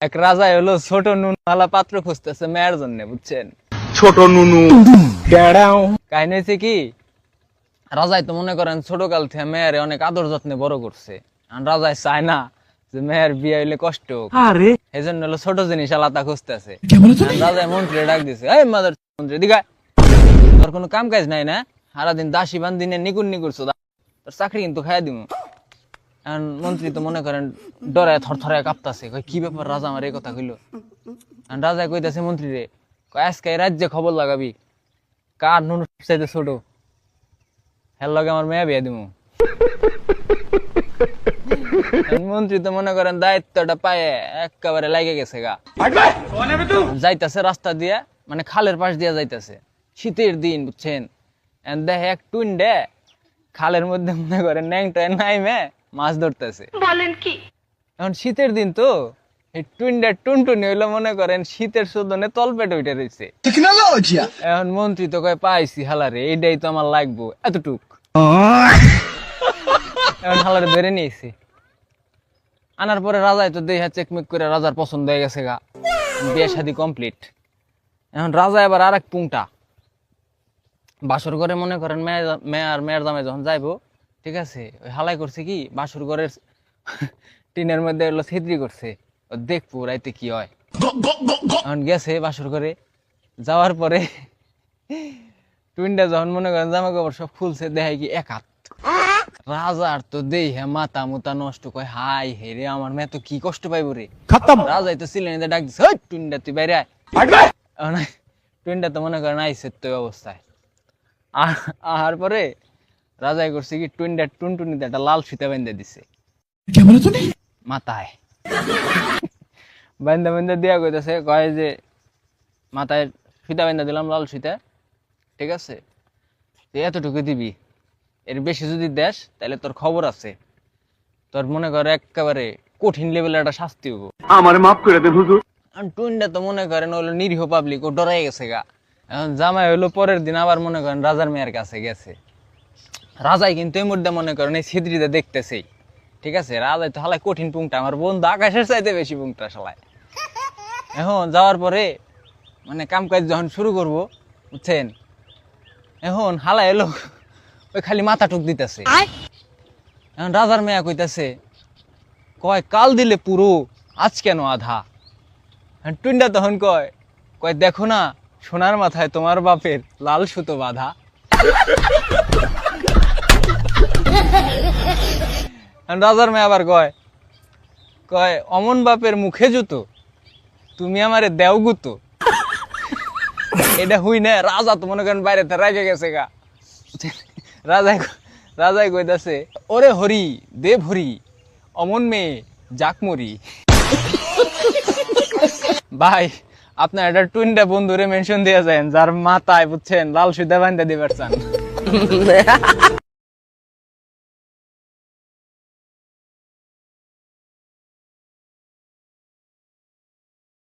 এক রাজাই হলো ছোট নুনওয়ালা পাত্র খুঁজতেছে মেয়ের জন্য, বুঝছেন? ছোট নুনু কাহিনী হয়েছে কি, রাজাই তো মনে করেন ছোট কাল থেকে মেয়ের অনেক আদর যত্নে বড় করছে। আর রাজাই চায় না যে মেয়ের বিয়ে হইলে কষ্ট হোক, এই জন্য হলো ছোট জিনিস আলাদা খুঁজতেছে। রাজাই মন্ত্রী ডাক দিছে, এই মাদার মন্ত্রী দিঘা, তোর কোনো কাম কাজ নাই না? সারাদিন দাসী বান্দিনে নিকুন নিকুরছো, তোর চাকরি কিন্তু খাইয়া দিমু। এখন মন্ত্রী তো মনে করেন ডরায় থরথরায় কাঁপতাছে, কয় কি ব্যাপার রাজা আমার এই কথা কইলো? রাজা কইতাছে মন্ত্রী রে, কয় আজকে এই রাজ্যে খবর লাগাবি কার নুন চাইতে ছোট, হের লগে আমার মেয়ে বিয়ে দিমু। মন্ত্রী তো মনে করেন দায়িত্বটা পায়ে একেবারে লাগে গেছে গা। যাইতাছে রাস্তা দিয়া, মানে খালের পাশ দিয়া যাইতাছে, শীতের দিন, বুঝছেন? দেখে এক টুন্ডে খালের মধ্যে মনে করেন ন্যাংটা নাইমে মাছ ধরতেছে। বলেন কি? এখন শীতের দিন তো, এই টুন্ডা টুনটুনি হইলো মনে করেন শীতের শোধনে তলপেট উঠে রয়েছে। এখন মন্ত্রী তো কয় পাইছি হালারে, এইটাই তো আমার লাগবো, এতটুক। এখন হালারে ধরে নিয়েছি, আনার পরে রাজাই তো দেহা চেকমেক করে রাজার পছন্দ হয়ে গেছে গা, বিয়ে শাদী কমপ্লিট। এখন রাজা এবার আর এক পুংটা বাসর ঘরে মনে করেন মেয়ের জামাই যখন যাইবো, ঠিক আছে, ওই হালাই করছে কি বাসর ঘরের টিনের মধ্যে হলো ছিদ্রি করছে, ও দেখবো রাইতে কি হয়। এখন গেছে বাসর ঘরে, যাওয়ার পরে টুইনটা যখন মনে করেন জামা কাপড় সব খুলছে, দেখায় কি এক হাত। রাজার তো দেই হ্যাঁ মাথা মুতা নষ্ট, কয় হাই হে রে, আমার মেয়ে তো কি কষ্ট পাইবো রে। রাজাই তো সিলেনিতে ডাক দিছে, ওই টুইনটা তুই বাইরে আয়। টুইনটা তো মনে করেন আইসে তো অবস্থায়। আর পরে রাজাই করছে কি টুইনটা টুনটুনিতে একটা লাল ফিতা বেঁধে দিছে মাথায়। বেঁধে বেঁধে দিয়া কইতেছে, কয় যে মাথায় ফিতা বেঁধে দিলাম লাল ফিতা, ঠিক আছে, এতটুকু দিবি, এর বেশি যদি দেশ তাহলে তোর খবর আছে, তোর মনে কর একেবারে কঠিন লেভেলের একটা শাস্তি হবো। আমার মাফ করে দেন হুজুর। টুইনটা তো মনে করেন হলো নিরীহ পাবলিক, ও ডরাই গেছে গা। এখন জামাই হলো পরের দিন আবার মনে করেন রাজার মেয়ের কাছে গেছে। রাজাই কিন্তু এই মুহূর্তে মনে করেন এই ছিদ্রিতে দেখতেছেই, ঠিক আছে, রাজাই তো হালাই কঠিন পুংটা, আমার বন্ধু আকাশের চাইতে বেশি পুংটা শালায়। এখন যাওয়ার পরে মানে কাম কাজ যখন শুরু করব, বুঝছেন, এখন হালাই এলো ওই খালি মাথা টুক দিতেছে। এখন রাজার মেয়া কইতাছে, কয় কাল দিলে পুরো, আজ কেন আধা? টুইনটা তখন কয় কয় দেখো না সোনার মাথায় তোমার বাপের লাল সুতো বাঁধা। রাজার মেয়ে আবার কয় কয় অমন বাপের মুখে জুতো, তুমি আমারে দেও গুতো। এটা হুই না, রাজা তো মনে করেন বাইরে রাগে গেছে গা। রাজাই কইতাছে, ওরে হরি দেব হরি, অমন মেয়ে যাক মরি। ভাই আপনার একটা টুইনটা বন্ধুরে মেনশন দিয়ে যায়, যার মাথায় বুঝছেন লাল সুতা বান্ধা দিবার চান।